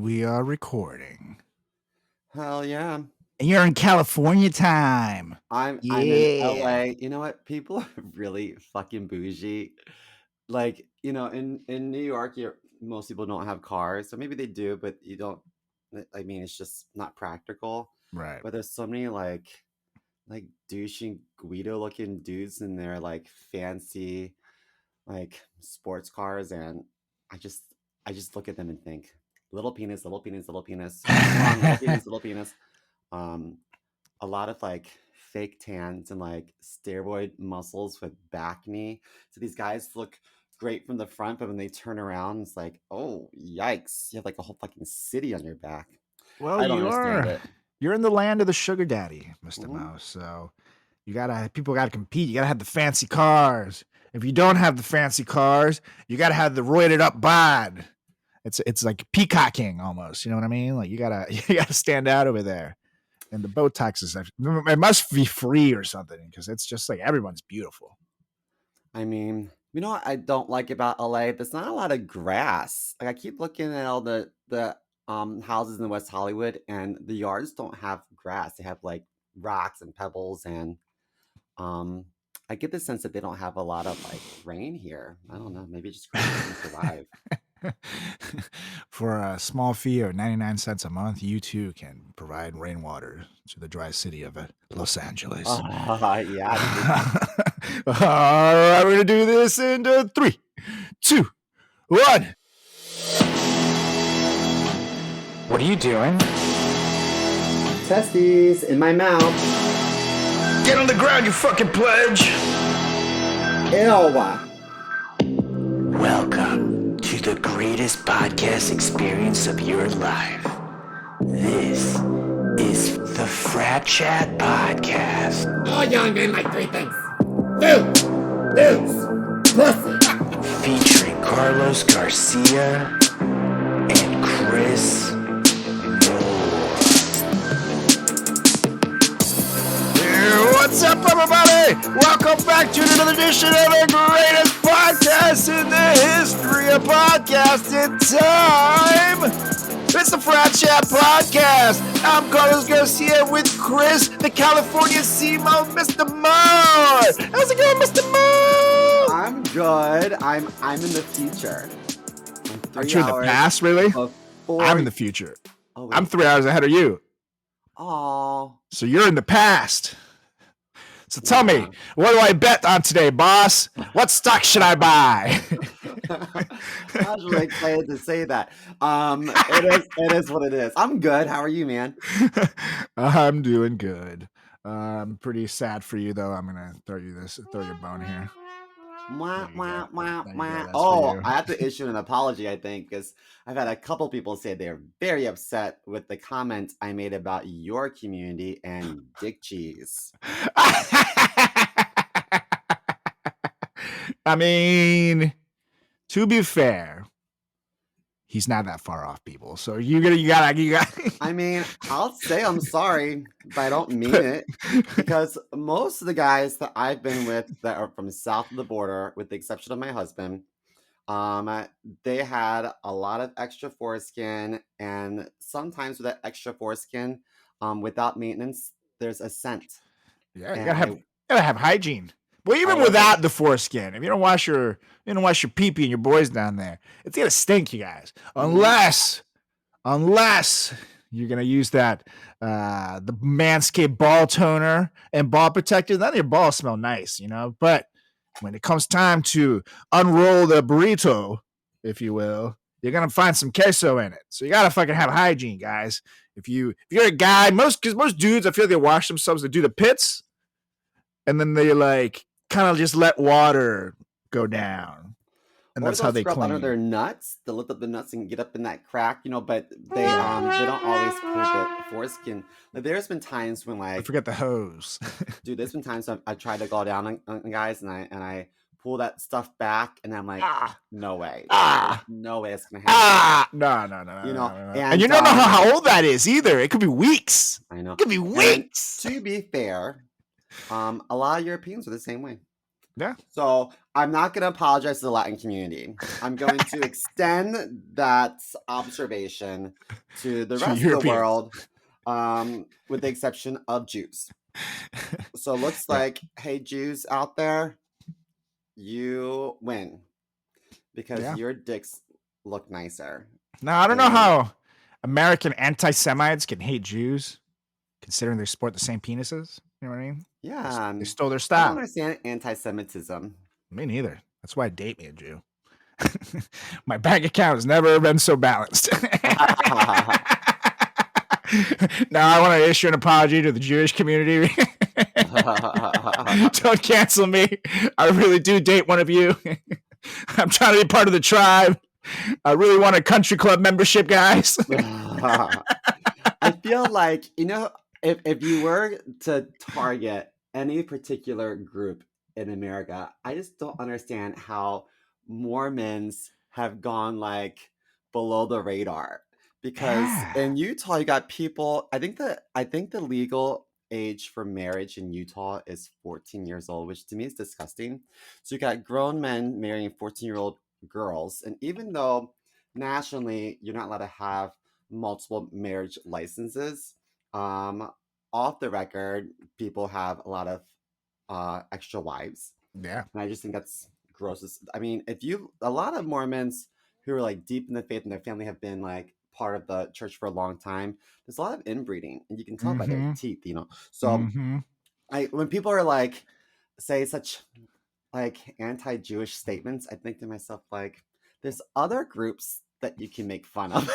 we are recording. Hell yeah. And you're in California time. I'm in Yeah. LA. You know what? People are really fucking bougie. Like, in New York, most people don't have cars, or maybe they do, but you don't. I mean, it's just not practical. Right. But there's so many like douchey Guido looking dudes in their like fancy like sports cars, and I just I just look at them and think, little penis, little penis, little penis. Come on, little penis, little penis. Um, a lot of like fake tans and like steroid muscles with back knee. So these guys look great from the front, but when they turn around, it's like, oh yikes! You have like a whole fucking city on your back. Well, I don't understand it. you're in the land of the sugar daddy, Mr. Mhm. Mouse. So people gotta compete. You gotta have the fancy cars. If you don't have the fancy cars, you gotta have the roided up bod. It's like peacocking almost. You know what I mean? Like you gotta stand out over there. And the Botox it must be free or something because it's just like everyone's beautiful. I mean, you know what I don't like about LA? There's not a lot of grass. Like I keep looking at all the houses in West Hollywood, and the yards don't have grass. They have like rocks and pebbles, and um, I get the sense that they don't have a lot of like rain here. I don't know. Maybe just grass doesn't survive. For a small fee of 99 cents a month, you too can provide rainwater to the dry city of Los Angeles. Yeah. All right, we're going to do this in 3, 2, 1. What are you doing? Testes in my mouth. Get on the ground, you fucking pledge. Ew. Welcome to the greatest podcast experience of your life. This is the Frat Chat Podcast. All young men like 3 things. Food, booze, pussy. Featuring Carlos Garcia and Chris What's up, everybody? Welcome back to another edition of the greatest podcast in the history of podcasting time. It's the Frat Chat Podcast. I'm Carlos Garcia with Chris, the California Simo, Mr. Mo. How's it going, Mr. Mo? I'm good. I'm in the future. Aren't you in the past, really? I'm in the future. Oh, I'm 3 hours ahead of you. Oh. So you're in the past. So tell me, what do I bet on today, boss? What stock should I buy? I was really excited to say that. It is what it is. I'm good. How are you, man? I'm doing good. I'm pretty sad for you, though. I'm gonna throw your bone here. Oh, I have to issue an apology, I think, because I've had a couple people say they're very upset with the comment I made about your community and dick cheese. I mean, to be fair, he's not that far off, people. So you got. I mean, I'll say I'm sorry, but I don't mean it, because most of the guys that I've been with that are from south of the border, with the exception of my husband, they had a lot of extra foreskin, and sometimes with that extra foreskin, without maintenance, there's a scent. Yeah, you gotta have hygiene. Well, even without the foreskin, if you don't wash your pee-pee and your boys down there, it's gonna stink, you guys. Unless you're gonna use that the Manscaped ball toner and ball protector, then your balls smell nice, you know. But when it comes time to unroll the burrito, if you will, you're gonna find some queso in it. So you gotta fucking have hygiene, guys. If you're a guy, most dudes, I feel they wash themselves, they do the pits, and then they like kind of just let water go down, and that's how they clean. Under their nuts, they lift up the nuts and get up in that crack, you know. But they don't always pull the foreskin. Like, there's been times when like I forget the hose. Dude, there's been times I tried to go down on guys and I pull that stuff back, and I'm like, no way, no way it's gonna happen. No. You know, and you don't know how old that is either. It could be weeks. I know. It could be weeks. And to be fair, a lot of Europeans are the same way. Yeah. So I'm not going to apologize to the Latin community. I'm going to extend that observation to the To rest of the Europeans. world, with the exception of Jews. So it looks Yeah. like, hey, Jews out there, you win because Yeah. your dicks look nicer. Now, I don't know And how American anti-Semites can hate Jews, considering they sport the same penises. You know what I mean? yeah, They stole their I don't style. understand anti-Semitism. Me neither. That's why I date me a Jew. My bank account has never been so balanced. Now I want to issue an apology to the Jewish community. Don't cancel me. I really do date one of you. I'm trying to be part of the tribe. I really want a country club membership, guys. I feel like, if you were to target any particular group in America, I just don't understand how Mormons have gone like below the radar. Because Yeah. in Utah, you got people, I think the legal age for marriage in Utah is 14 years old, which to me is disgusting. So you got grown men marrying 14-year-old girls, and even though nationally you're not allowed to have multiple marriage licenses. Off the record, people have a lot of extra wives, Yeah. and I just think that's gross. I mean, a lot of Mormons who are like deep in the faith and their family have been like part of the church for a long time. There's a lot of inbreeding, and you can tell by their Mm-hmm. teeth. So Mm-hmm. when people are like say such like anti-Jewish statements, I think to myself like, there's other groups that you can make fun of.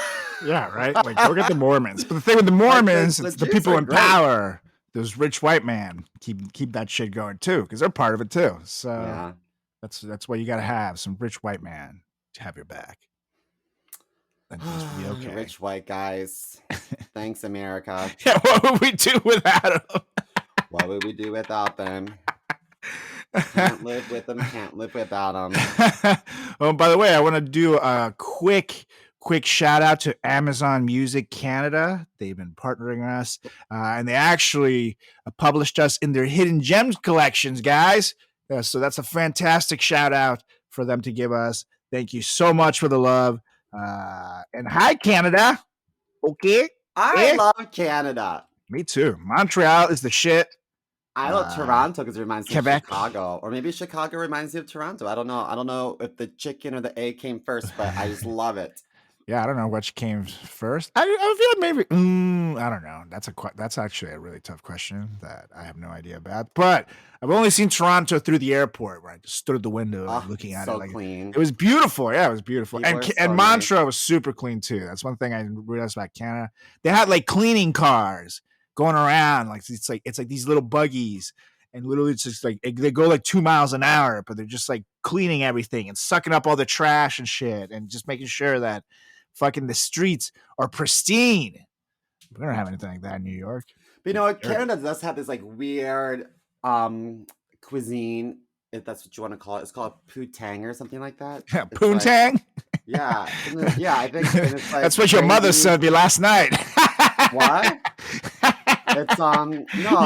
Yeah, right. Like, look at the Mormons. But the thing with the Like, Mormons, the it's the Jews people are in great. power. Those rich white man keep that shit going too, because they're part of it too. So Yeah. that's why you got to have some rich white man to have your back. And just be okay. Rich white guys. Thanks, America. Yeah, what would we do without them? What would we do without them? Can't live with them, can't live without them. Oh, by the way, I want to do a quick shout out to Amazon Music Canada. They've been partnering us, and they actually published us in their hidden gems collections, guys. So that's a fantastic shout out for them to give us. Thank you so much for the love. And hi, Canada. Okay. I love Canada. Me too. Montreal is the shit. I love Toronto because it reminds me Quebec. of Chicago. Or maybe Chicago reminds me of Toronto. I don't know. I don't know if the chicken or the egg came first, but I just love it. Yeah, I don't know which came first. I feel like maybe I don't know. That's actually a really tough question that I have no idea about. But I've only seen Toronto through the airport where I just stood at the window looking at so it. Like, clean. it was beautiful. Yeah, it was beautiful. People are so And nice. Montreal was super clean too. That's one thing I realized about Canada. They had like cleaning cars going around. Like it's like these little buggies. And literally, it's just like they go like 2 miles an hour, but they're just like cleaning everything and sucking up all the trash and shit, and just making sure that fucking the streets are pristine. We don't have anything like that in New York. But you know what? Canada does have this like weird cuisine, if that's what you want to call it. It's called poutang or something like that. Yeah, It's poontang. Like, yeah, I think and it's like that's what your mother gravy. said me last night. What? It's no. You're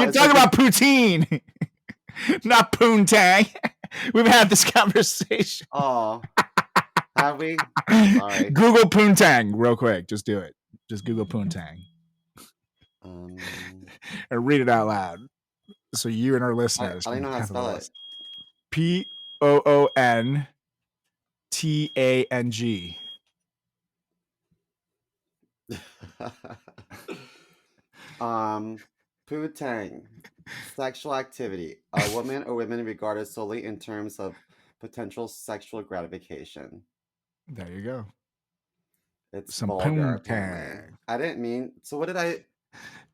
it's talking like about poutine, not poontang. We've had this conversation. Oh, have we? Sorry. Google poontang real quick. Just do it. Just Google poontang and read it out loud, so you and our listeners. I don't know how to spell it. Poontang. Poutang, sexual activity. A woman or women regarded solely in terms of potential sexual gratification. There you go. It's Some vulgar. Apparently. poontang. I didn't mean. So what did I?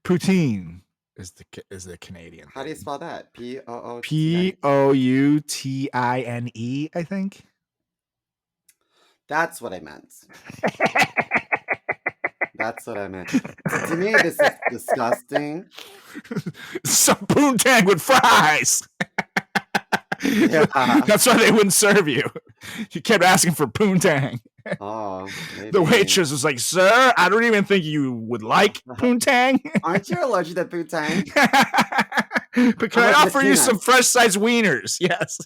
Poutine is the Canadian. How do you spell that? Poutine. Poutine, I think. That's what I meant. That's what I meant. To me, this is disgusting. Some poontang with fries. Yeah. That's why they wouldn't serve you. You kept asking for poontang. Oh, maybe. The waitress was like, "Sir, I don't even think you would like poontang." Aren't you allergic to poutang? But can I offer you some fresh-sized wieners? Yes.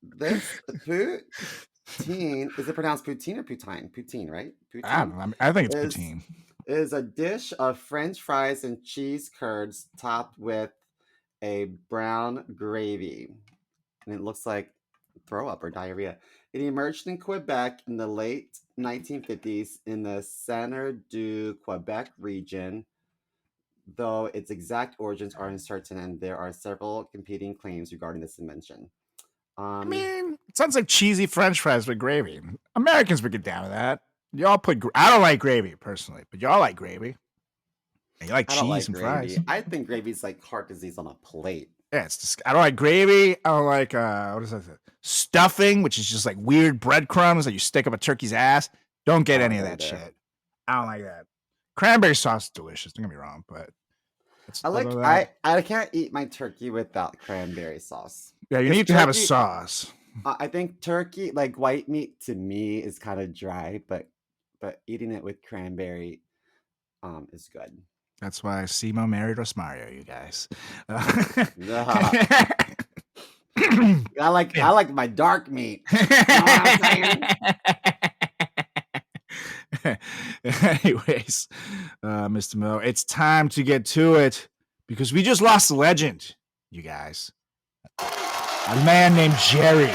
This poutine, is it pronounced poutine or poutine? Poutine, right? I don't Poutine know. I think it's poutine. is a dish of French fries and cheese curds topped with a brown gravy. And it looks like throw up or diarrhea. It emerged in Quebec in the late 1950s in the Centre du Quebec region, though its exact origins are uncertain and there are several competing claims regarding this invention. I mean, it sounds like cheesy French fries with gravy. Americans would get down with that. Y'all put. I don't like gravy personally, but y'all like gravy. And you like cheese and gravy. fries. I think gravy's like heart disease on a plate. Yeah, I don't like gravy. I don't like what is that? Stuffing, which is just like weird breadcrumbs that you stick up a turkey's ass. Don't get any of that shit. I don't like that. Cranberry sauce is delicious. Don't get me wrong, but I can't eat my turkey without cranberry sauce. Yeah, you need to have a sauce. I think turkey, like white meat, to me is kind of dry, but eating it with cranberry is good. That's why Simo married Rosmario, you guys. I like my dark meat. You know what I'm saying? Anyways, Mr. Mo, it's time to get to it because we just lost a legend, you guys. A man named Jerry.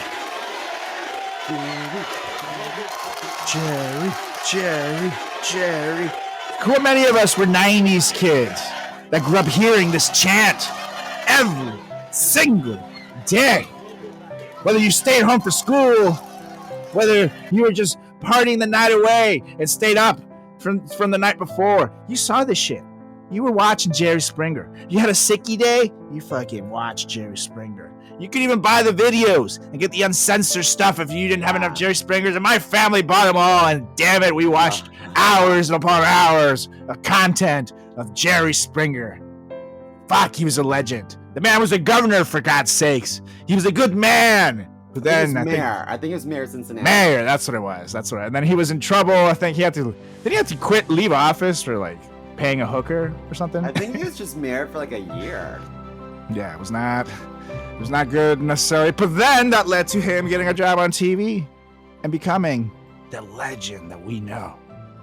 Jerry. How many of us were 90s kids that grew up hearing this chant every single day? Whether you stayed home for school, whether you were just partying the night away and stayed up from the night before, you saw this shit. You were watching Jerry Springer. You had a sicky day, you fucking watched Jerry Springer. You could even buy the videos and get the uncensored stuff if you didn't have enough Jerry Springers. And my family bought them all, and damn it, we watched hours upon hours of content of Jerry Springer. Fuck, he was a legend. The man was a governor, for God's sakes. He was a good man. But then I think it was Mayor of Cincinnati. Mayor, that's what it was. And then he was in trouble. I think he had to leave office for like paying a hooker or something. I think he was just mayor for like a year. Yeah, it was not good necessarily. But then that led to him getting a job on TV and becoming the legend that we know.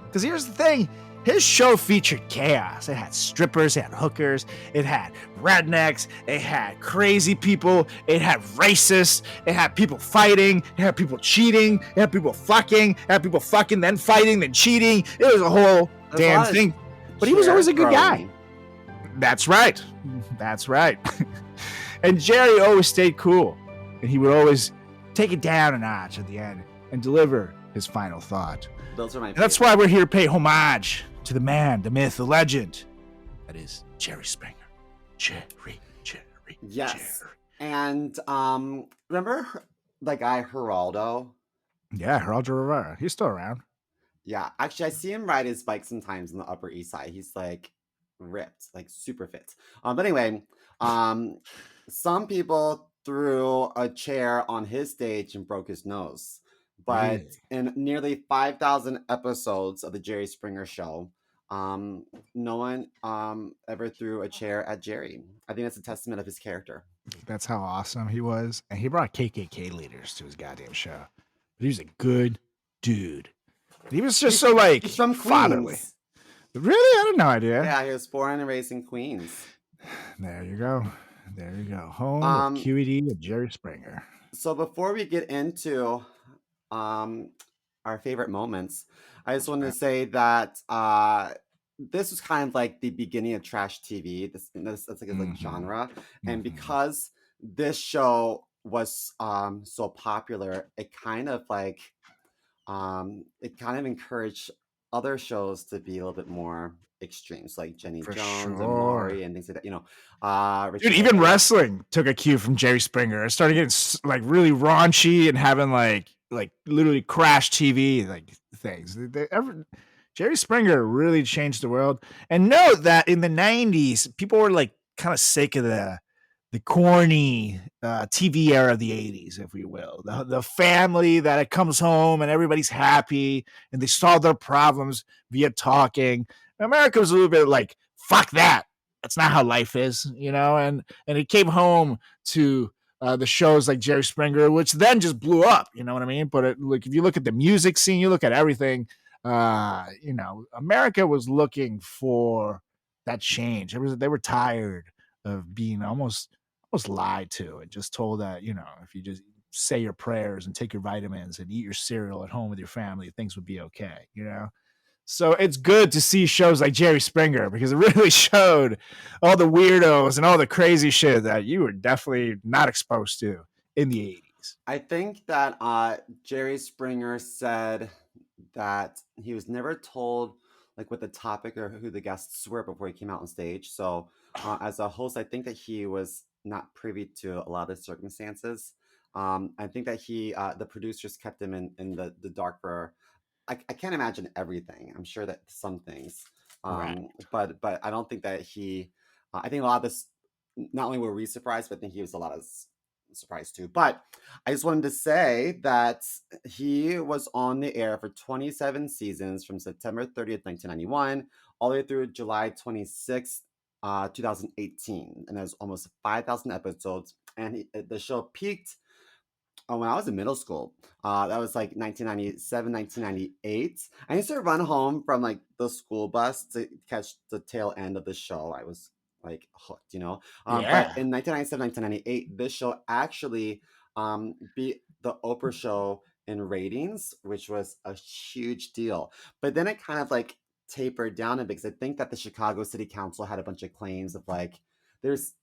Because here's the thing. His show featured chaos. It had strippers, it had hookers, it had rednecks, it had crazy people, it had racists, it had people fighting, it had people cheating, it had people fucking, then fighting, then cheating. It was a whole damn thing. But he was always a good guy. That's right. And Jerry always stayed cool. And he would always take it down a notch at the end and deliver his final thought. Those are my. That's why we're here to pay homage to the man, the myth, the legend. That is Jerry Springer. Jerry. Yes. And remember the guy Geraldo? Yeah, Geraldo Rivera. He's still around. Yeah, actually, I see him ride his bike sometimes on the Upper East Side. He's like ripped, like super fit. But anyway, some people threw a chair on his stage and broke his nose. But in nearly 5,000 episodes of the Jerry Springer Show, no one ever threw a chair at Jerry. I think that's a testament of his character. That's how awesome he was. And he brought KKK leaders to his goddamn show. But he was a good dude. He was just he's from fatherly. Queens. Really? I had no idea. Yeah, he was born and raised in Queens. There you go. Home of QED and Jerry Springer. So before we get into our favorite moments, I just wanted to say that this was kind of like the beginning of trash TV. That's like a genre, and because this show was so popular, it kind of encouraged other shows to be a little bit more extremes, like Jenny Jones and Maury and things like that. Dude, even wrestling took a cue from Jerry Springer. It started getting like really raunchy and having like literally crash TV like things. Jerry Springer really changed the world. And note that in the 90s, people were like kind of sick of the corny TV era of the 80s, if we will. The family that it comes home and everybody's happy and they solve their problems via talking. America was a little bit like, fuck that. that's not how life is, you know. And he came home to the shows like Jerry Springer, which then just blew up, you know what I mean? But like, if you look at the music scene, you look at everything, you know, America was looking for that change. They were tired of being almost lied to and just told that, you know, if you just say your prayers and take your vitamins and eat your cereal at home with your family, things would be okay, you know? So it's good to see shows like Jerry Springer because it really showed all the weirdos and all the crazy shit that you were definitely not exposed to in the 80s. I think that Jerry Springer said that he was never told like what the topic or who the guests were before he came out on stage. So as a host, I think that he was not privy to a lot of circumstances. I think that the producers kept him in the dark for. I can't imagine everything. I'm sure that some things, Right. but I don't think that he. I think a lot of this. Not only were we surprised, but I think he was a lot of surprised too. But I just wanted to say that he was on the air for 27 seasons from September 30th, 1991, all the way through July 26th, 2018, and there's almost 5,000 episodes. And the show peaked when I was in middle school. That was like 1997, 1998. I used to run home from like the school bus to catch the tail end of the show. I was like hooked, you know. But Yeah. in 1997, 1998, this show actually beat the Oprah show in ratings, which was a huge deal. But then it kind of like tapered down a bit because I think that the Chicago City Council had a bunch of claims of like,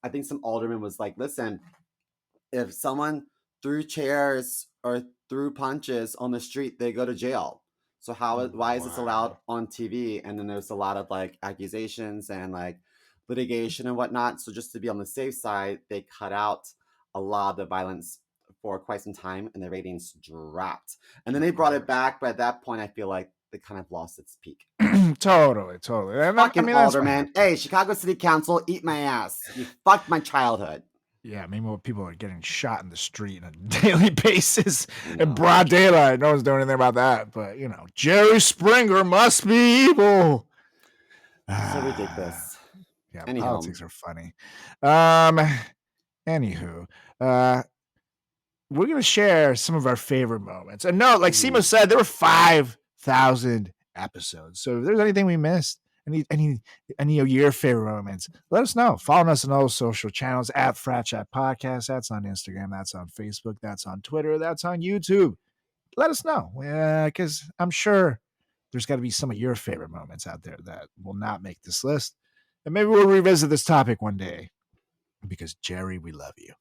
I think some alderman was like, listen, if someone threw chairs or threw punches on the street, they go to jail. So why is this allowed on TV? And then there's a lot of like accusations and like litigation and whatnot. So just to be on the safe side, they cut out a lot of the violence for quite some time, and the ratings dropped. And then they brought it back, but at that point, I feel like they kind of lost its peak. Totally. And Fucking that's alderman. Hey, Chicago City Council, eat my ass. You fucked my childhood. Yeah, meanwhile, people are getting shot in the street on a daily basis in know. broad daylight. No one's doing anything about that. But, you know, Jerry Springer must be evil. So ridiculous. Yeah, Anyhow. politics are funny. Anywho, we're going to share some of our favorite moments. And no, like Simo said, there were 5,000 episodes. So if there's anything we missed, any of your favorite moments, let us know. Follow us on all social channels at Frat Chat Podcast. That's on Instagram. That's on Facebook. That's on Twitter. That's on YouTube. Let us know, because I'm sure there's got to be some of your favorite moments out there that will not make this list. And maybe we'll revisit this topic one day because Jerry, we love you.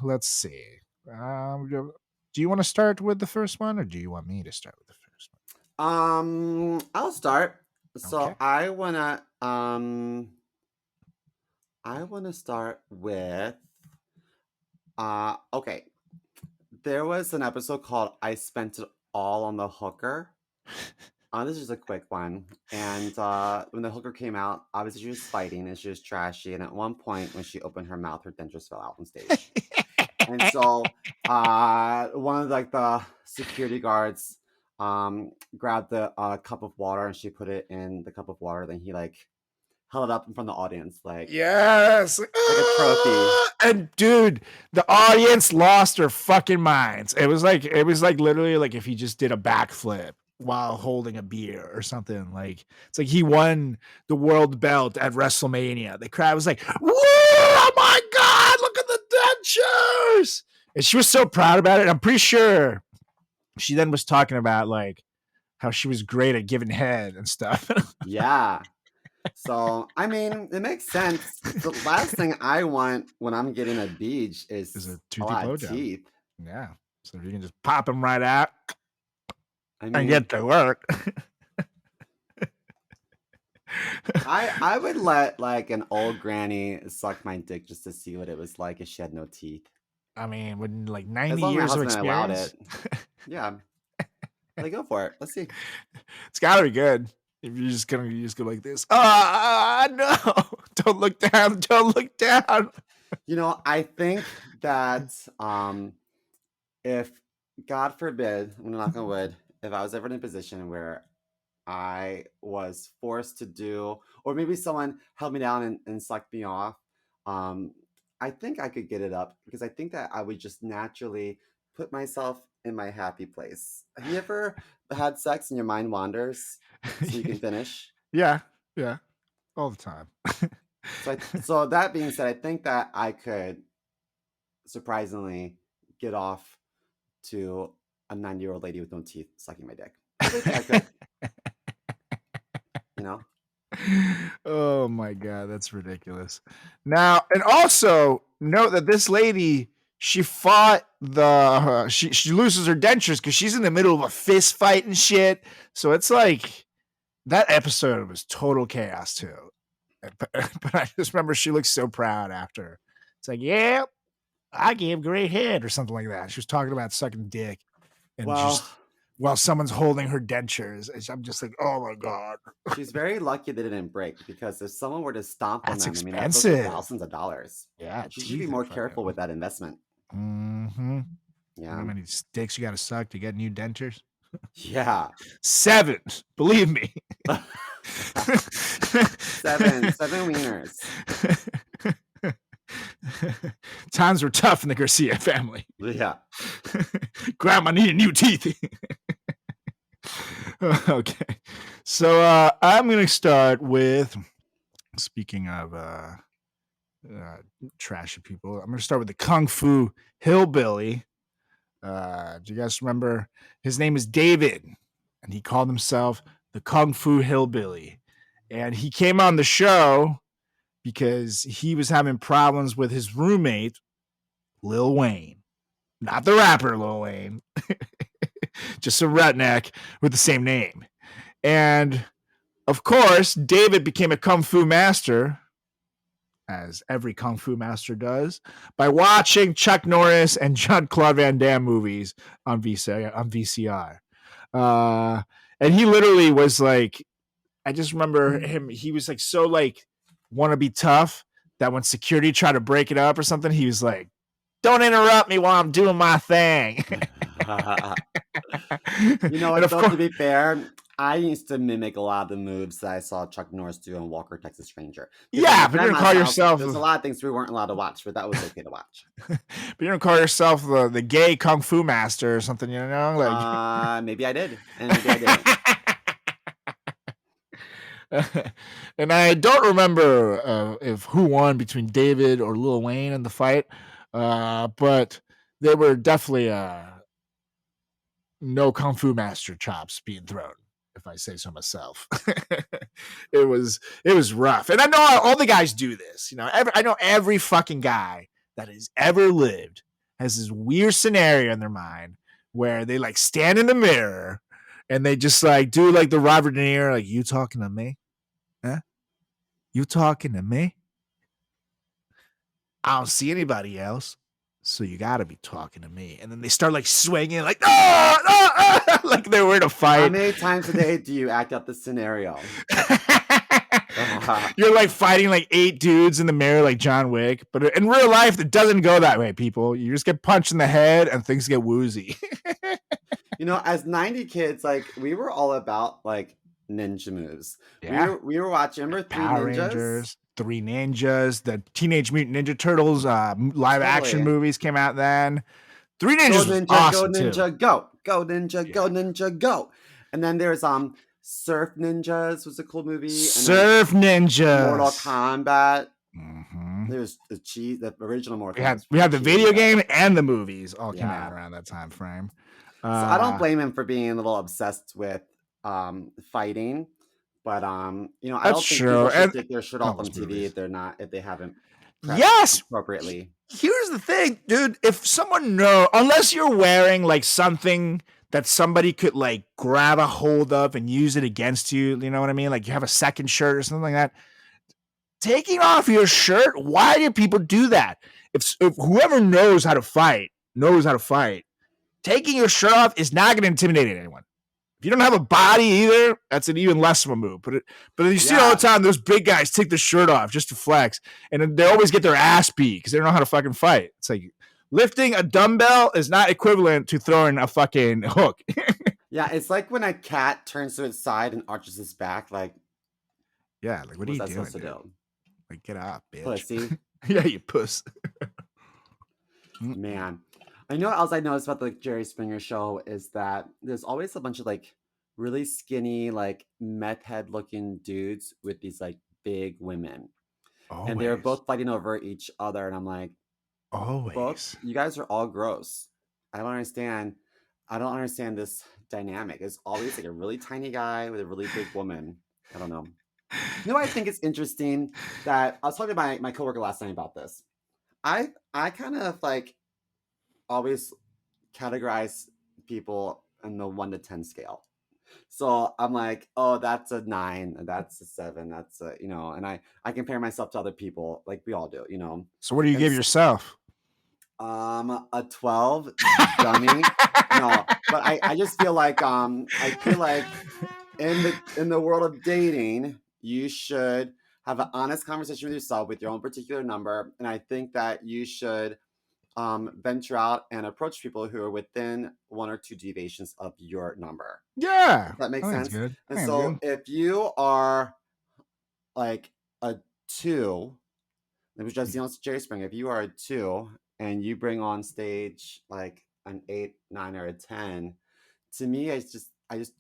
Let's see. Do you want to start with the first one or do you want me to start with the first one? I'll start. So Okay. I wanna start with okay. There was an episode called I Spent It All on the Hooker. This is a quick one. And when the hooker came out, obviously she was fighting and she was trashy. And at one point when she opened her mouth, her dentures fell out on stage. And so one of like the security guards grabbed the cup of water and she put it in the cup of water. Then he like held it up in front of the audience, like yes, like a trophy. And dude, the audience lost their fucking minds. It was like literally like if he just did a backflip while holding a beer or something. Like it's like he won the world belt at WrestleMania. The crowd was like, "Whoa! Oh my god! Look at the dentures!" And she was so proud about it. I'm pretty sure she then was talking about like how she was great at giving head and stuff. Yeah. So, I mean, it makes sense. The last thing I want when I'm getting a beach is a a toothy lot of blowjob. teeth. Yeah. So if you can just pop them right out I mean, and get to work. I would let like an old granny suck my dick just to see what it was like if she had no teeth. I mean, with like As 90 long as my years of husband allowed experience. it. Yeah. Like, go for it. Let's see. It's gotta be good. If you're just gonna go like this. No. Don't look down. Don't look down. You know, I think that if God forbid, I'm gonna knock on wood, if I was ever in a position where I was forced to do, or maybe someone held me down and sucked me off, um, I think I could get it up because I think that I would just naturally put myself in my happy place. Have you ever had sex and your mind wanders so you can finish? Yeah, yeah, all the time. So that being said, I think that I could surprisingly get off to a 90-year-old lady with no teeth sucking my dick. I think I could, you know? Oh my god, that's ridiculous. Now, and also note that this lady, she fought she loses her dentures because she's in the middle of a fist fight and shit. So it's like that episode was total chaos too. But I just remember she looked so proud after. It's like, yeah, I gave great head or something like that. She was talking about sucking dick and Well, just while someone's holding her dentures. And I'm just like, oh my god. she's very lucky they didn't break because if someone were to stomp on That's them, I mean, those are expensive. thousands of dollars. Yeah, She should be more fucking- careful with that investment. Mm-hmm. Yeah. How many sticks you got to suck to get new dentures? Yeah. 7, believe me. 7 wieners. Times were tough in the Garcia family. Yeah. Grandma needed new teeth. Okay. So I'm going to start with, speaking of trashy people, I'm going to start with the Kung Fu Hillbilly. Do you guys remember? His name is David, and he called himself the Kung Fu Hillbilly. And he came on the show because he was having problems with his roommate, Lil Wayne. Not the rapper Lil Wayne, just a redneck with the same name. And of course, David became a Kung Fu master, as every Kung Fu master does, by watching Chuck Norris and Jean-Claude Van Damme movies on VCR. And he literally was like, I just remember him, he was like so like want to be tough that when security tried to break it up or something, he was like, don't interrupt me while I'm doing my thing. You know And what, of though, course- to be fair, I used to mimic a lot of the moves that I saw Chuck Norris do on Walker, Texas Ranger. Because Yeah, at but you're gonna grandma's call house, yourself- There's a lot of things we weren't allowed to watch, but that was okay to watch. But you don't call yourself the gay Kung Fu master or something, you know? Like Maybe I did, and maybe I didn't. And I don't remember if who won between David or Lil Wayne in the fight, but there were definitely no Kung Fu master chops being thrown, if I say so myself. It was rough, and I know all the guys do this. You know, I know every fucking guy that has ever lived has this weird scenario in their mind where they like stand in the mirror and they just like do like the Robert De Niro, like, you talking to me? Huh? You talking to me? I don't see anybody else, so you got to be talking to me. And then they start like swinging, like, like they were in a How fight. many times a day do you act out this scenario? You're like fighting like 8 dudes in the mirror, like John Wick. But in real life, it doesn't go that way, people. You just get punched in the head and things get woozy. You know, as 90 kids, like, we were all about like ninja moves. Yeah. We were watching, remember Three Power Ninjas? Rangers, 3 Ninjas, the Teenage Mutant Ninja Turtles live action Totally. movies came out then. 3 Go Ninjas was Ninja, awesome go too. Ninja, go. Go Ninja, go Ninja, go. And then there's Surf Ninjas was a cool movie. And Surf Ninjas. then Mortal Kombat. Mhm. There's the original Mortal We Kombat. had was we had the pretty video cheesy, game and the movies all came Yeah. out around that time frame. So I don't blame him for being a little obsessed with fighting, but you know, I That's don't think true, people should and- take their shirt all off on those TV movies. if they haven't prepped Yes! appropriately. Here's the thing, dude. If someone unless you're wearing like something that somebody could like grab a hold of and use it against you, you know what I mean? Like you have a second shirt or something like that. Taking off your shirt, why do people do that? If whoever knows how to fight, taking your shirt off is not going to intimidate anyone. If you don't have a body either, that's an even less of a move. But you see all the time, those big guys take their shirt off just to flex, and then they always get their ass beat because they don't know how to fucking fight. It's like lifting a dumbbell is not equivalent to throwing a fucking hook. Yeah, it's like when a cat turns to its side and arches its back. Like, Yeah, like what are what's you that doing, supposed to dude? do? Like get out, bitch. Pussy. Yeah, you puss. Man. I know what else I noticed about the Jerry Springer show is that there's always a bunch of like really skinny, like meth head looking dudes with these like big women. And they were Always. both fighting over each other. And I'm like, Always. you guys are all gross. I don't understand. I don't understand this dynamic. It's always like a really tiny guy with a really big woman. I don't know. You know, I think it's interesting that I was talking to my coworker last night about this. I kind of like always categorize people in the 1 to 10 scale. So I'm like, oh, that's a 9, that's a 7, that's a, and I compare myself to other people like we all do, So what do you And give yourself? a 12, dummy. No, but I just feel like in the world of dating, you should have an honest conversation with yourself with your own particular number, and I think that you should venture out and approach people who are within 1 or 2 deviations of your number. Yeah, Does that make I think it's sense? good. I And think it's so good. if you are like a 2, which I've seen on Jerry Springer, if you are a 2 and you bring on stage like an 8, 9, or a 10, to me, I just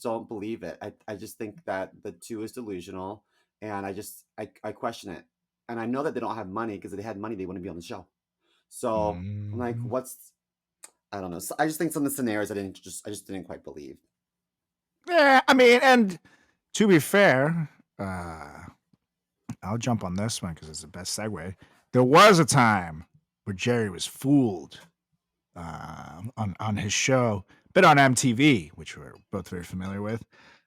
don't believe it. I just think that the 2 is delusional, and I question it. And I know that they don't have money, because if they had money, they wouldn't be on the show. So I'm like, Mhm. I don't know. So I just think some of the scenarios I just didn't quite believe. Yeah, I mean, and to be fair, I'll jump on this one because it's the best segue. There was a time where Jerry was fooled on his show, but on MTV, which we're both very familiar with.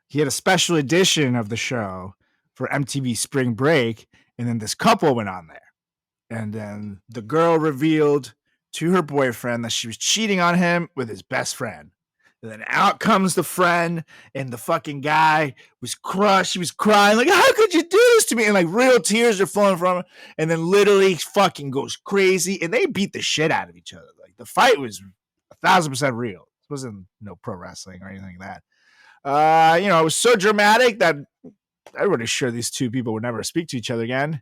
He had a special edition of the show for MTV Spring Break, and then this couple went on there, and then the girl revealed to her boyfriend that she was cheating on him with his best friend. And then out comes the friend, and the fucking guy was crushed. He was crying, like, how could you do this to me? And like real tears are flowing from him. And then literally fucking goes crazy. And they beat the shit out of each other. Like the fight was 1,000% real. It wasn't no pro wrestling or anything like that. It was so dramatic that everybody's sure these two people would never speak to each other again.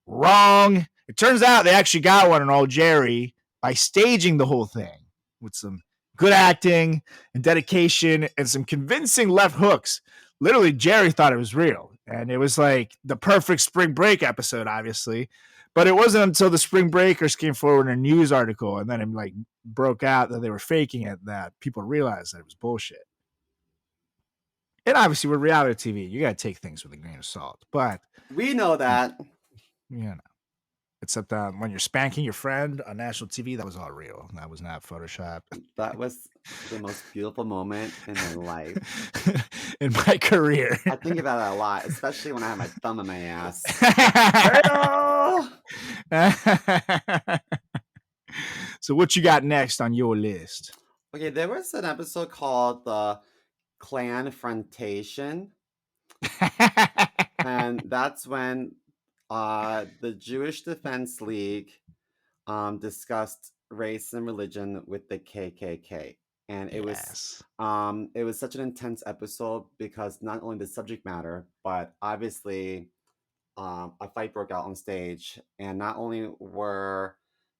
Wrong. It turns out they actually got one in old Jerry by staging the whole thing with some good acting and dedication and some convincing left hooks. Literally, Jerry thought it was real. And it was like the perfect spring break episode, obviously. But it wasn't until the Spring Breakers came forward in a news article and then it like broke out that they were faking it that people realized that it was bullshit. And obviously, with reality TV, you got to take things with a grain of salt. But We know that. except when you're spanking your friend on national TV, that was all real. That was not Photoshop. That was the most beautiful moment in my life. In my career. I think about that a lot, especially when I have my thumb in my ass. So what you got next on your list? Okay, there was an episode called the Clan Frontation, and that's when the Jewish Defense League discussed race and religion with the KKK, and it was such an intense episode because not only the subject matter, but obviously a fight broke out on stage, and not only were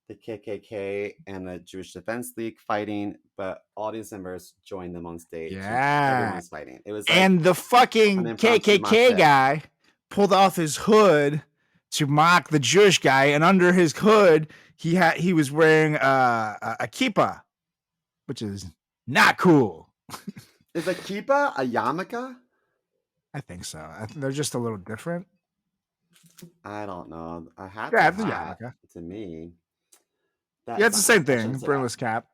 the KKK and the Jewish Defense League fighting, but audience members joined them on stage. Yeah, everyone was fighting. It was like and the fucking KKK guy pulled off his hood to mock the Jewish guy, and under his hood he was wearing a kippah, which is not cool. Is a kippah a yarmulke? I think so. They're just a little different. I don't know. A hat's Yeah, a it's a hat yarmulke. to me. Yeah, it's the same thing. Brimless cap.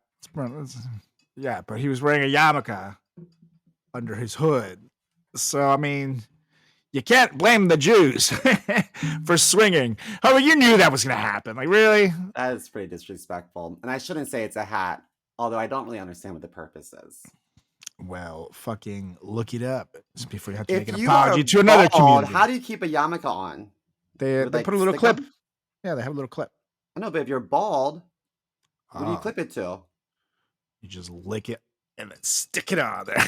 Yeah, but he was wearing a yarmulke under his hood. So, I mean, you can't blame the Jews for swinging. Oh, you knew that was going to happen. Like, really? That is pretty disrespectful. And I shouldn't say it's a hat, although I don't really understand what the purpose is. Well, fucking look it up before you have to If make an you apology are to another bald, community. how do you keep a yarmulke on? They With, like, put a little stick clip. 'em? Yeah, they have a little clip. I know, but if you're bald, what do you Oh, clip it to? you just lick it and then stick it on there.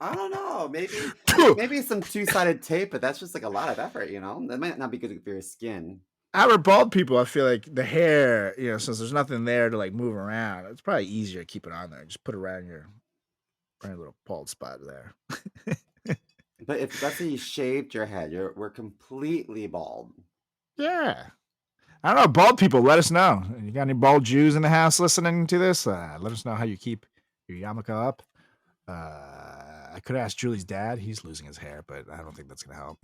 I don't know. Maybe some two-sided tape, but that's just like a lot of effort, you know? That might not be good for your skin. Our bald people, I feel like the hair, since there's nothing there to like move around, it's probably easier to keep it on there. Just put it around your little bald spot there. But if let's say you shaved your head, we're completely bald. Yeah. I don't know. Bald people, let us know. You got any bald Jews in the house listening to this? Let us know how you keep your yarmulke up. I could ask Julie's dad. He's losing his hair, but I don't think that's going to help.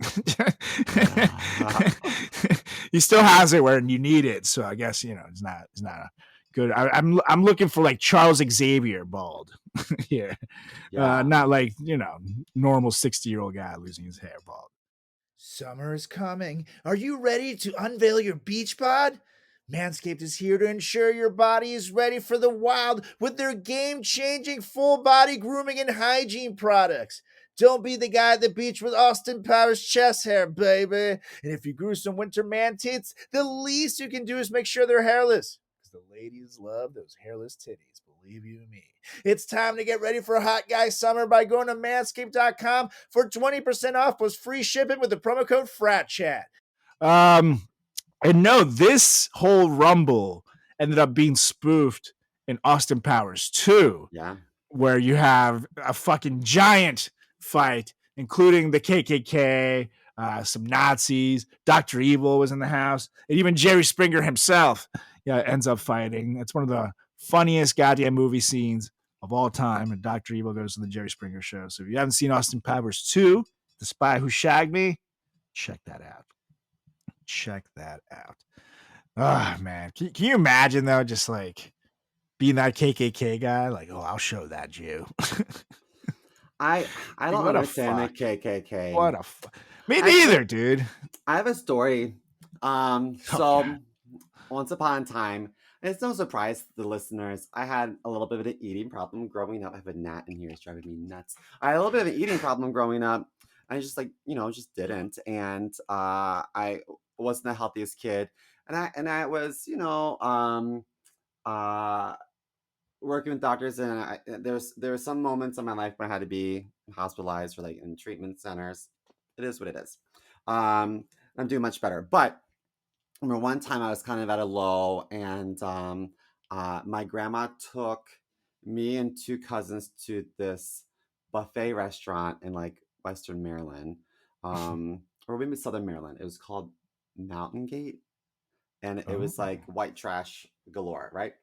He still has it where you need it. So I guess, it's not a good. I'm looking for like Charles Xavier bald here. Yeah. Not like, normal 60-year-old guy losing his hair bald. Summer is coming. Are you ready to unveil your beach bod? Manscaped is here to ensure your body is ready for the wild with their game-changing full-body grooming and hygiene products. Don't be the guy at the beach with Austin Powers chest hair, baby. And if you grew some winter man tits, the least you can do is make sure they're hairless. Because the ladies love those hairless titties, believe you me. It's time to get ready for hot guy summer by going to manscaped.com for 20% off plus free shipping with the promo code FRATCHAT. And no, this whole Rumble ended up being spoofed in Austin Powers 2. Yeah. Where you have a fucking giant fight, including the KKK, some Nazis. Dr. Evil was in the house, and even Jerry Springer himself ends up fighting. It's one of the funniest goddamn movie scenes of all time, and Dr. Evil goes to the Jerry Springer show. So if you haven't seen Austin Powers 2, The Spy Who Shagged Me, check that out. Oh, man. Can you imagine, though, just like being that KKK guy? Like, oh, I'll show that Jew. I don't What a understand the fuck. KKK. What a Me neither, Actually, dude. I have a story. So once upon a time, and it's no surprise to the listeners, I had a little bit of an eating problem growing up. I have a gnat in here; it's driving me nuts. I had a little bit of an eating problem growing up. I just just didn't, and I wasn't the healthiest kid, and I was, working with doctors, and there were some moments in my life where I had to be hospitalized or like in treatment centers. It is what it is. I'm doing much better, but I remember one time I was kind of at a low, and my grandma took me and two cousins to this buffet restaurant in like Western Maryland, or maybe Southern Maryland. It was called Mountain Gate, and it was like white trash galore, right?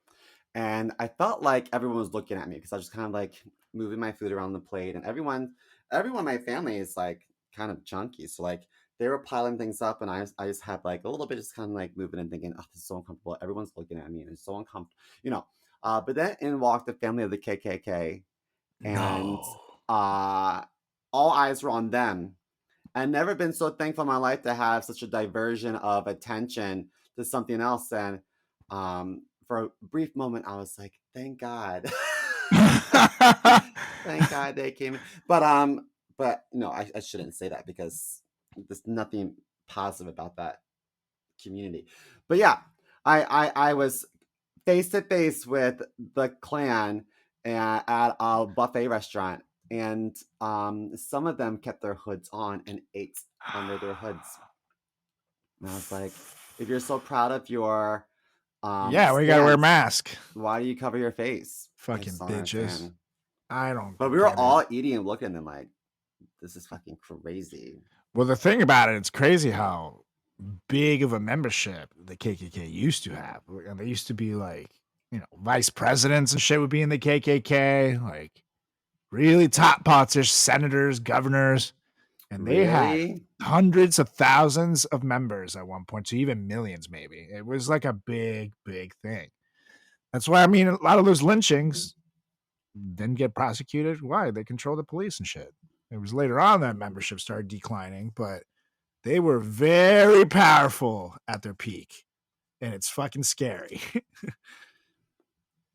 And I felt like everyone was looking at me because I was just kind of like moving my food around the plate, and everyone in my family is like kind of chunky, so like they were piling things up, and I just had like a little bit just kind of like moving and thinking, oh, this is so uncomfortable. Everyone's looking at me, and it's so uncomfortable, you know. But then in walked the family of the KKK, and all eyes were on them. I've never been so thankful in my life to have such a diversion of attention to something else. And for a brief moment, I was like, "Thank God, thank God they came." But no, I shouldn't say that because there's nothing positive about that community. But yeah, I was face to face with the Klan at a buffet restaurant, and some of them kept their hoods on and ate under their hoods. And I was like, if you're so proud of your yeah, we gotta wear a stance, mask. why do you cover your face? I Fucking just don't bitches. understand. I don't. But we were get all it. eating and looking at them like, this is fucking crazy. Well, the thing about it, it's crazy how big of a membership the KKK used to have. And they used to be like, vice presidents and shit would be in the KKK, like really top politicians, senators, governors, and they had Really? hundreds of thousands of members at one point, to even millions, maybe. It was like a big, big thing. That's why, I mean, a lot of those lynchings didn't get prosecuted. Why? They control the police and shit. It was later on that membership started declining, but they were very powerful at their peak, and it's fucking scary.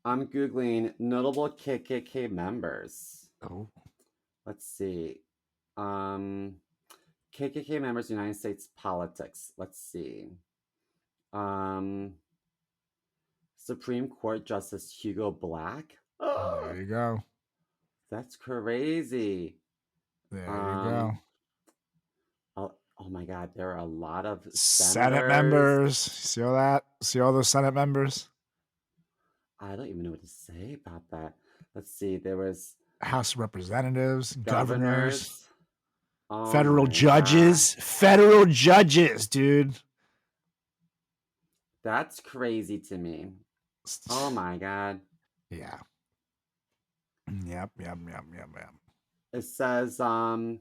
I'm Googling notable KKK members. Oh, Let's see. KKK members, United States politics. Let's see. Um, Supreme Court Justice Hugo Black. there you go. That's crazy. There you go. Oh my God, there are a lot of Senate senators. members. See all that? See all those Senate members? I don't even know what to say about that. Let's see. There was House of Representatives, governors, governors. Oh federal my God. judges, dude. That's crazy to me. Oh my God. Yeah. Yep. It says in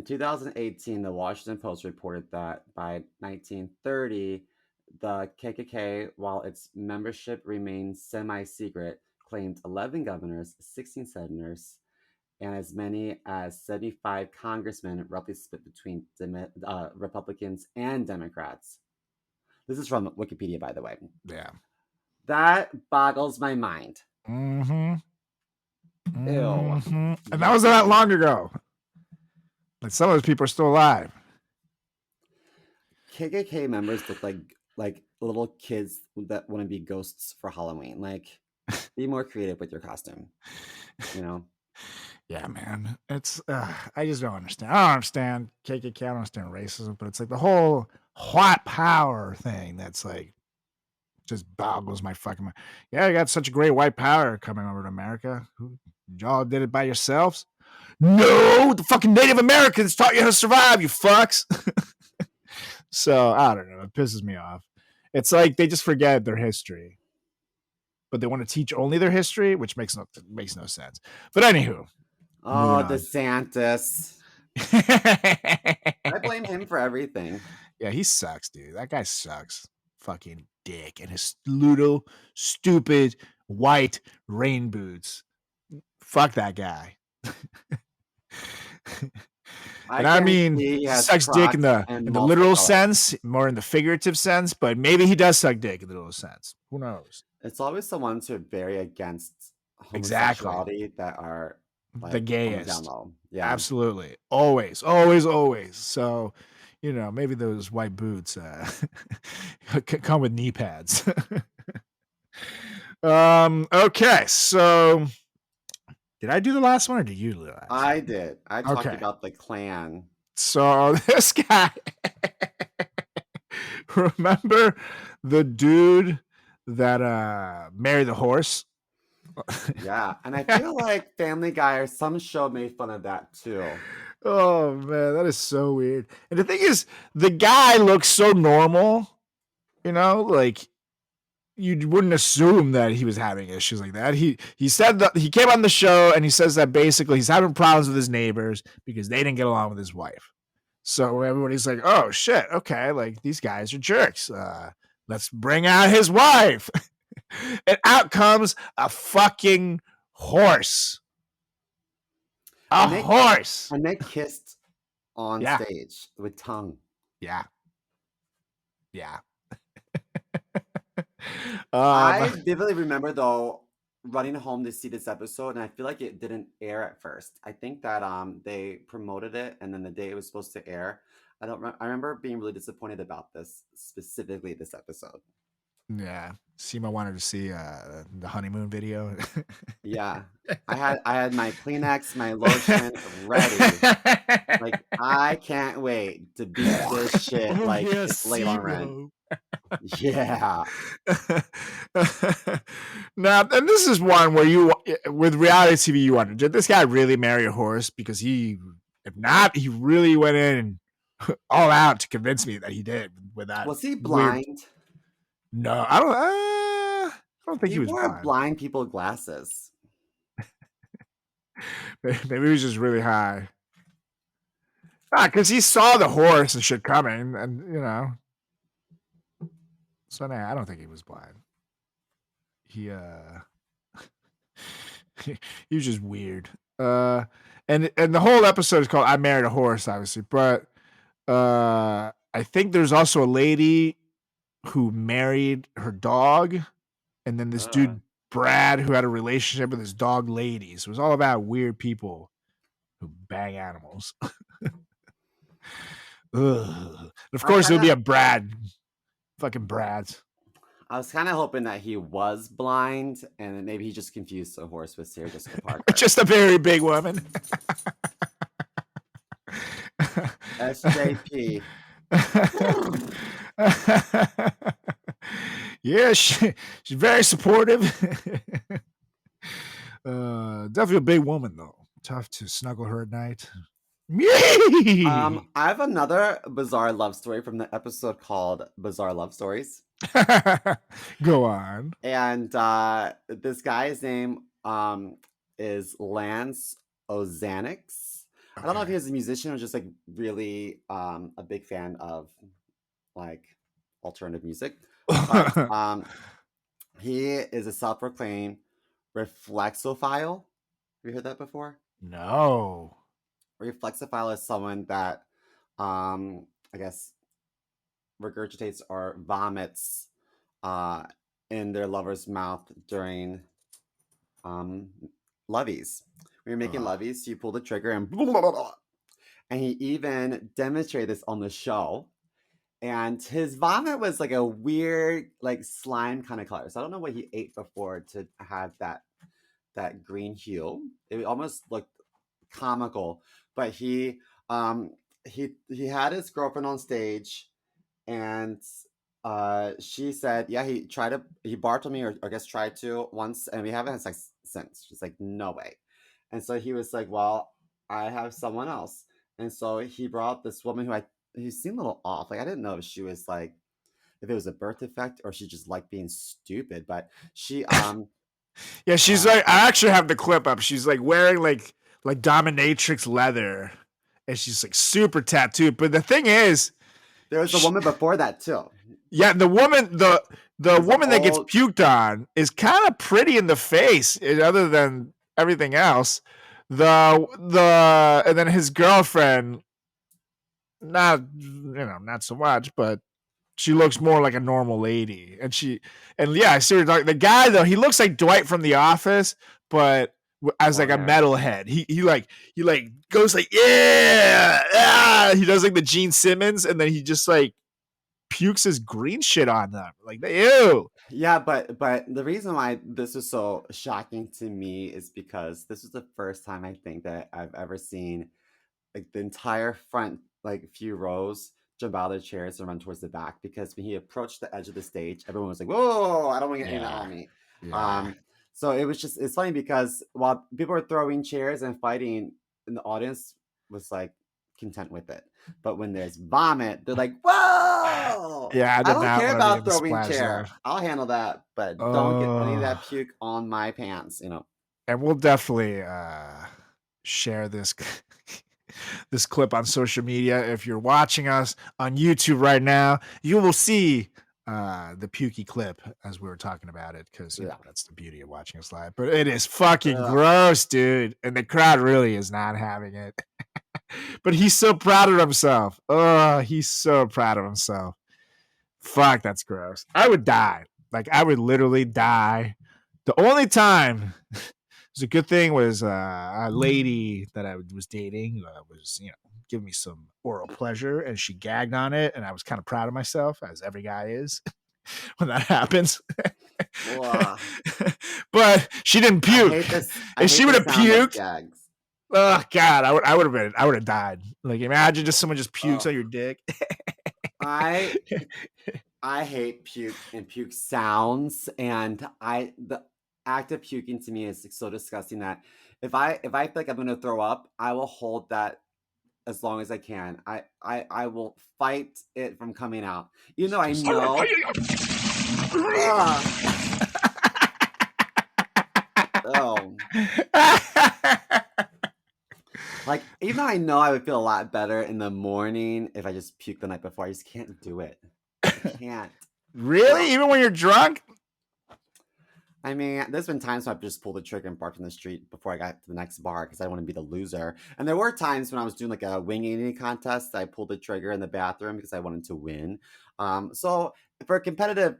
2018, the Washington Post reported that by 1930, the KKK, while its membership remained semi-secret, claimed 11 governors, 16 senators, and as many as 75 congressmen, roughly split between Republicans and Democrats. This is from Wikipedia, by the way. Yeah. That boggles my mind. Mm-hmm. Ew. Mm-hmm. And that was not long ago. But some of those people are still alive. KKK members look like little kids that want to be ghosts for Halloween. Like, be more creative with your costume. You know? Yeah, man. It's I just don't understand. I don't understand KKK. I don't understand racism, but it's like the whole white power thing that's like just boggles my fucking mind. Yeah, you got such a great white power coming over to America. Y'all did it by yourselves? No, the fucking Native Americans taught you how to survive, you fucks. So I don't know. It pisses me off. It's like they just forget their history, but they want to teach only their history, which makes no sense. But anywho, oh, DeSantis. I blame him for everything. Yeah, he sucks, dude. That guy sucks. Fucking dick and his little stupid white rain boots. Fuck that guy. And I mean, he sucks dick in the literal sense, more in the figurative sense, but maybe he does suck dick in the literal sense. Who knows? It's always the ones who are very against homosexuality that are like, the gayest. Yeah, absolutely. Always. So, you know, maybe those white boots come with knee pads. Okay, so did I do the last one or did you do the last one? I did. I talked about the Klan. So this guy, remember the dude that married the horse? Yeah, and I feel like Family Guy or some show made fun of that too. Oh man, that is so weird. And the thing is, the guy looks so normal, you know, like you wouldn't assume that he was having issues like that. He said that he came on the show and he says that basically he's having problems with his neighbors because they didn't get along with his wife. So everybody's like, oh shit, okay, like these guys are jerks. Let's bring out his wife. And out comes a fucking horse. Horse. And they kissed on stage with tongue. Yeah. I vividly remember though running home to see this episode, and I feel like it didn't air at first. I think that they promoted it, and then the day it was supposed to air, I remember being really disappointed about this, specifically this episode. Yeah, Seema wanted to see the honeymoon video. Yeah, I had my Kleenex, my lotion ready. Like I can't wait to beat this shit. Like it's late on rent. Yeah. Now, and this is one where you, with reality TV, you wonder, did this guy really marry a horse? Because if not, he really went in all out to convince me that he did with that. Was he blind? No, I don't think he was wore blind. Blind people glasses. Maybe he was just really high. Because he saw the horse and shit coming, and you know. So I don't think he was blind. He he was just weird. And the whole episode is called "I Married a Horse," obviously, but I think there's also a lady who married her dog, and then this dude Brad who had a relationship with his dog lady. So it was all about weird people who bang animals. Of course, it'll be a Brad. Fucking Brads. I was kind of hoping that he was blind, and then maybe he just confused a horse with Sarah Jessica Parker. Just a very big woman. SJP. Yeah, she's very supportive. Definitely a big woman though. Tough to snuggle her at night. I have another bizarre love story from the episode called Bizarre Love Stories. Go on. And this guy's name is Lance Ozanix. I don't know if he was a musician or just like really a big fan of like alternative music. But he is a self-proclaimed reflexophile. Have you heard that before? No. Reflexophile is someone that I guess regurgitates or vomits in their lover's mouth during loveys. When you're making loveys, you pull the trigger and and he even demonstrated this on the show. And his vomit was like a weird, like slime kind of color. So I don't know what he ate before to have that green hue. It almost looked comical. But he had his girlfriend on stage, and she said, yeah, he barked on me, or I guess tried to once, and we haven't had sex since. She's like, no way. And so he was like, well, I have someone else. And so he brought this woman who seemed a little off. Like I didn't know if she was like, if it was a birth defect or she just liked being stupid. But she Yeah, she's like, I actually have the clip up. She's like wearing like dominatrix leather, and she's like super tattooed. But the thing is, there was a woman before that too. Yeah, the woman woman that gets puked on is kind of pretty in the face, other than everything else. And then his girlfriend, not so much, but she looks more like a normal lady. And yeah, I see her talking. The guy though, he looks like Dwight from The Office, but as like a metalhead. He goes like, yeah. He does like the Gene Simmons, and then he just like pukes his green shit on them. Like, ew. Yeah, but the reason why this was so shocking to me is because this was the first time I think that I've ever seen like the entire front like few rows jump out of their chairs and run towards the back, because when he approached the edge of the stage, everyone was like, whoa, I don't want to get any of that on me. Yeah. So it's funny because while people were throwing chairs and fighting, and the audience was like content with it. But when there's vomit, they're like, whoa! Yeah, I don't care about throwing chair. I'll handle that, but don't get any of that puke on my pants, And we'll definitely share this this clip on social media. If you're watching us on YouTube right now, you will see the pukey clip as we were talking about it, because that's the beauty of watching us live. But it is fucking gross, dude, and the crowd really is not having it. But he's so proud of himself. Oh, he's so proud of himself. Fuck, that's gross. I would die. Like, I would literally die. The only time it was a good thing was a lady that I was dating was, giving me some oral pleasure, and she gagged on it, and I was kind of proud of myself, as every guy is when that happens. But she didn't puke. If she would have puked, oh God, I would have died. Like, imagine just someone just pukes on your dick. I hate puke and puke sounds, and the act of puking to me is so disgusting that if I feel like I'm gonna throw up, I will hold that as long as I can. I will fight it from coming out, even though I know. Like, even though I know I would feel a lot better in the morning if I just puke the night before, I just can't do it. I can't. Really? Even when you're drunk? I mean, there's been times when I've just pulled the trigger and barked in the street before I got to the next bar because I want to be the loser. And there were times when I was doing like a wing eating contest, I pulled the trigger in the bathroom because I wanted to win. So for competitive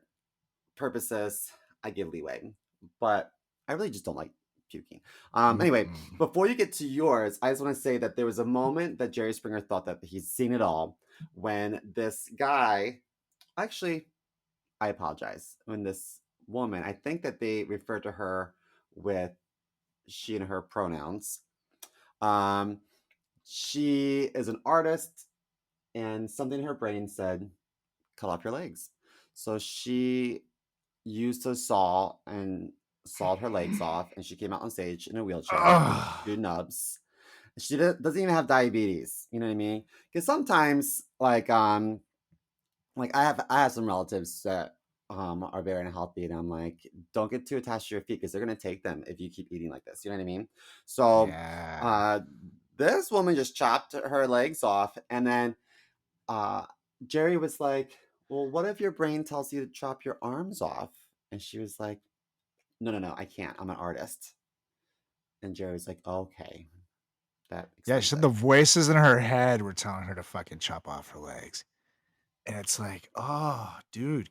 purposes, I give leeway. But I really just don't like puking. Anyway, before you get to yours, I just want to say that there was a moment that Jerry Springer thought that he's seen it all when this guy, actually, I apologize, when this woman, I think that they refer to her with she and her pronouns, she is an artist, and something in her brain said, "Cut off your legs." So she used a saw and sawed her legs off, and she came out on stage in a wheelchair with Ugh. two nubs. She doesn't even have diabetes. You know what I mean? Because sometimes, like I have some relatives that are very unhealthy, and I'm like, don't get too attached to your feet because they're gonna take them if you keep eating like this. You know what I mean? So, Yeah. uh, this woman just chopped her legs off, and then uh, Jerry was like, "Well, what if your brain tells you to chop your arms off?" And she was like, "No, no, no, I can't. I'm an artist." And Jerry was like, "Okay, that Yeah, she explains said it." the voices in her head were telling her to fucking chop off her legs. And it's like, oh, dude.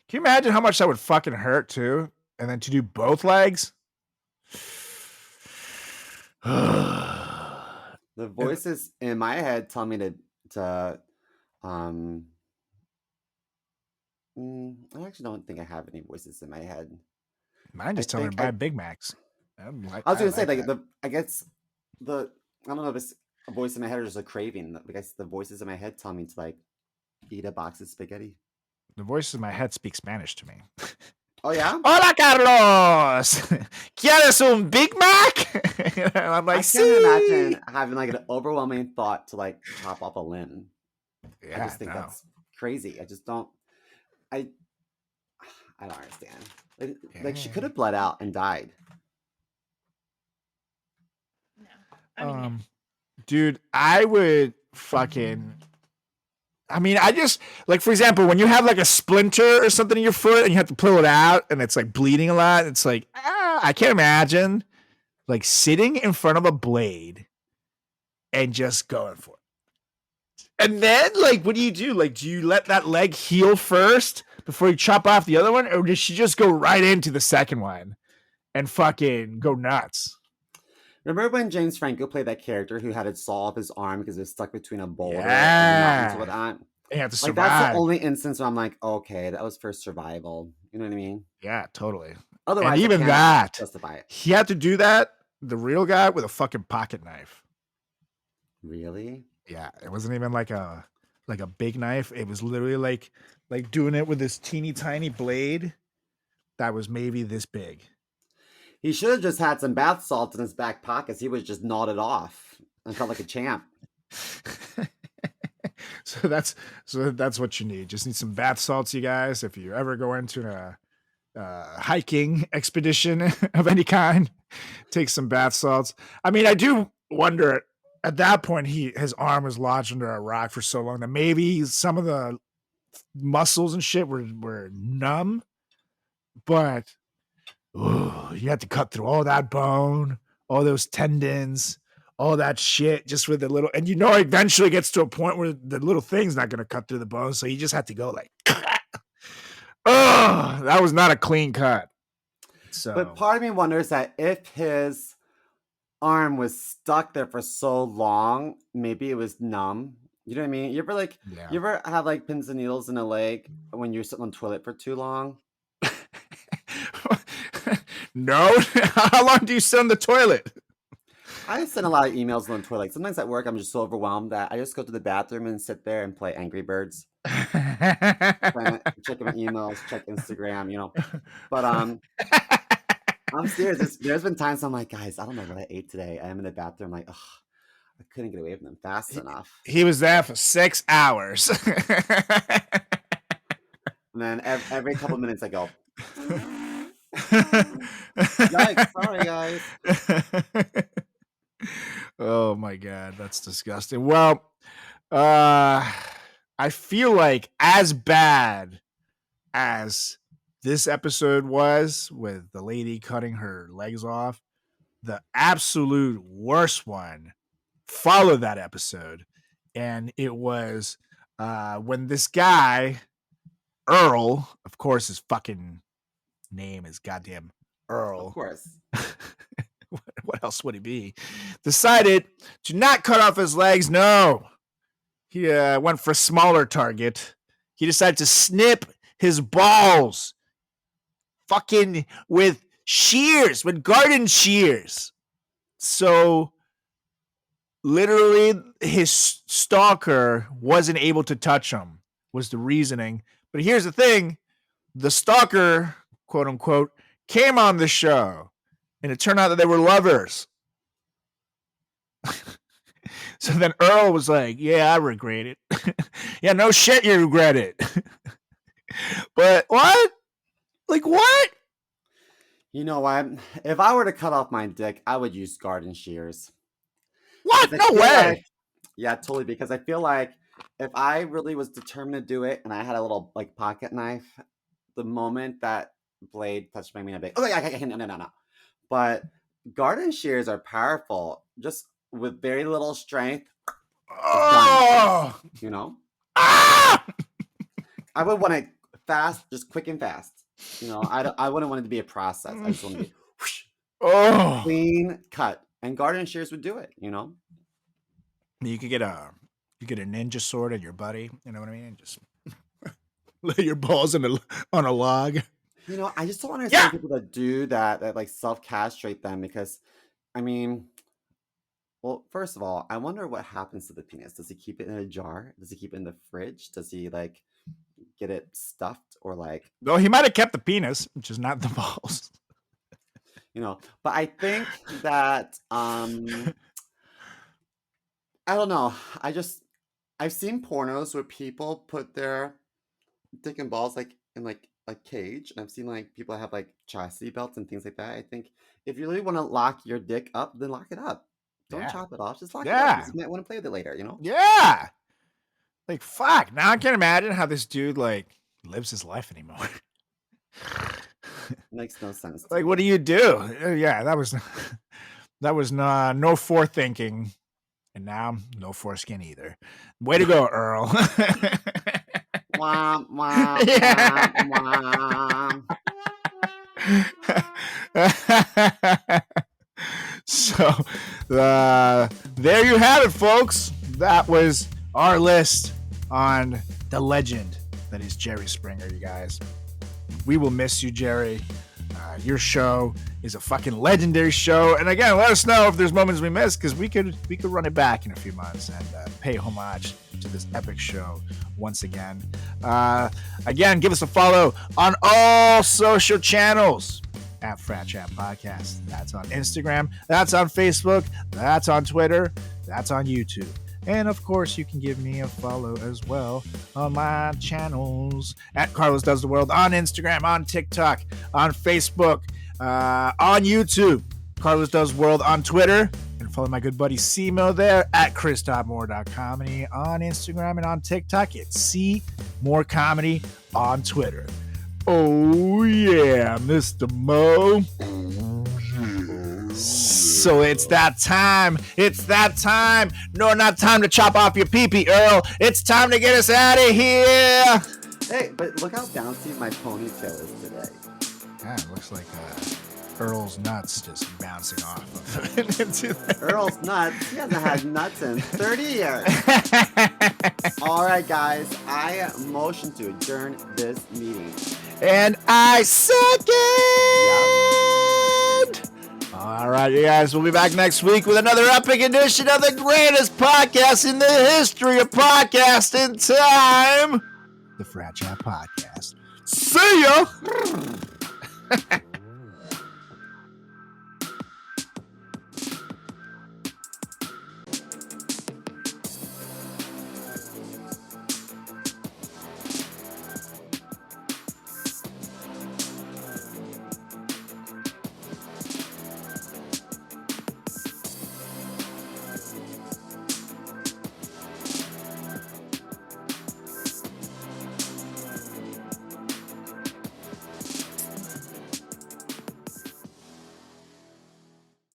Can you imagine how much that would fucking hurt too? And then to do both legs? The And voices in my head tell me to um I actually don't think I have any voices in my head. mine I just telling her think to buy Big Macs. I was I gonna say like like that. I guess the I don't know if it's a voice in my head or just a craving. I guess the voices in my head tell me to like eat a box of spaghetti. The voices in my head speak Spanish to me. Oh yeah, Hola, Carlos. ¿Quieres un Big Mac? And I'm I like, can't see. imagine having like an overwhelming thought to like chop off a limb. I Yeah, just think no. that's crazy. I just don't. I I don't understand. Like she could Yeah. have bled out and died. No. I mean, yeah. Dude, I would fucking. I mean, I just like, for example, when you have like a splinter or something in your foot and you have to pull it out and it's like bleeding a lot, it's like, I can't imagine like sitting in front of a blade and just going for it. And then, like, what do you do? Like, do you let that leg heal first before you chop off the other one? Or does she just go right into the second one and fucking go nuts? Remember when James Franco played that character who had to saw off his arm because it was stuck between a boulder and the mountains and Yeah. whatnot? You have to Like that's the survive. only instance where I'm like, okay, that was for survival. You know what I mean? Yeah, totally. And Otherwise, I even can't that, justify it. he had to do that, the real guy, with a fucking pocket knife. Really? Yeah, it wasn't even like a big knife. It was literally like doing it with this teeny tiny blade that was maybe this big. He should have just had some bath salts in his back pockets. He would just gnawed it off and felt like a champ. so that's what you need. Just need some bath salts, you guys. If you ever go into a hiking expedition of any kind, take some bath salts. I mean, I do wonder at that point his arm was lodged under a rock for so long that maybe some of the muscles and shit were numb, but you have to cut through all that bone, all those tendons, all that shit just with the little, and eventually gets to a point where the little thing's not going to cut through the bone, so you just have to go like oh, that was not a clean cut. So But part of me wonders that if his arm was stuck there for so long, maybe it was numb. You know what I mean? You yeah. ever have like pins and needles in a leg when you're sitting on the toilet for too long? No. How long do you sit on the toilet? I send a lot of emails on the toilet. Like, sometimes at work, I'm just so overwhelmed that I just go to the bathroom and sit there and play Angry Birds. Check my emails, check Instagram, you know. But I'm serious. There's been times I'm like, guys, I don't know what I ate today. I'm in the bathroom, like, ugh, I couldn't get away from them fast enough. He was there for 6 hours. And then every couple of minutes, I go, yikes, sorry, guys. Oh my god, that's disgusting. Well, I feel like as bad as this episode was with the lady cutting her legs off, the absolute worst one followed that episode, and it was when this guy Earl, of course, his fucking name is goddamn Earl. Of course. What else would he be? Decided to not cut off his legs. No, he went for a smaller target. He decided to snip his balls, fucking with shears, with garden shears. So literally his stalker wasn't able to touch him, was the reasoning. But here's the thing. The stalker, quote unquote, came on the show, and it turned out that they were lovers. So then Earl was like, yeah, I regret it. Yeah, no shit, you regret it. But what? Like, what? You know what? If I were to cut off my dick, I would use garden shears. What? Because I No feel way. like- yeah, totally. Because I feel like if I really was determined to do it and I had a little like pocket knife, the moment that blade touched my meat, I'd be like, I can't, no. But garden shears are powerful, just with very little strength, Oh. you know? Ah! I would want it fast, just quick and fast. You know, I wouldn't want it to be a process. I just want to be whoosh, Oh. clean cut. And garden shears would do it, you know? You could get a ninja sword and your buddy, you know what I mean? Just lay your balls on a log. You know, I just don't understand Yeah. people that do that like self-castrate them because, I mean, well, first of all, I wonder what happens to the penis. Does he keep it in a jar? Does he keep it in the fridge? Does he like get it stuffed or like, Well, he might have kept the penis, which is not the balls. you know? But I think that I don't know. I've seen pornos where people put their dick and balls like in like a cage, and I've seen like people have like chastity belts and things like that. I think if you really want to lock your dick up, then lock it up. Don't Yeah. chop it off. Just lock it Yeah. up. 'Cause you might want to play with it later, you know? Yeah. Like, fuck. Now I can't imagine how this dude like lives his life anymore. Makes no sense. to Like, me. what do you do? Yeah, that was no forethinking, and now no foreskin either. Way to go, Earl. Wah, wah, Yeah. wah, wah. So there you have it, folks. That was our list on the legend that is Jerry Springer, you guys. We will miss you, Jerry. Your show is a fucking legendary show. And again, let us know if there's moments we missed, because we could run it back in a few months and pay homage to this epic show once again. Again, give us a follow on all social channels at Frat Chat Podcast. That's on Instagram. That's on Facebook. That's on Twitter. That's on YouTube. And of course, you can give me a follow as well on my channels at Carlos Does the World on Instagram, on TikTok, on Facebook, on YouTube. Carlos Does World on Twitter. And follow my good buddy Simo there at chris.moore.comedy on Instagram, and on TikTok it's C More Comedy on Twitter. Oh yeah, Mr. Mo. So it's that time. It's that time. No, not time to chop off your pee-pee, Earl. It's time to get us out of here. Hey, but look how bouncy my ponytail is today. Yeah, it looks like Earl's nuts just bouncing off of it into there. Earl's nuts. He hasn't had nuts in 30 years. All right, guys. I motion to adjourn this meeting. And I second. All right, you guys. We'll be back next week with another epic edition of the greatest podcast in the history of podcasting time, the Frat Chat Podcast. See ya.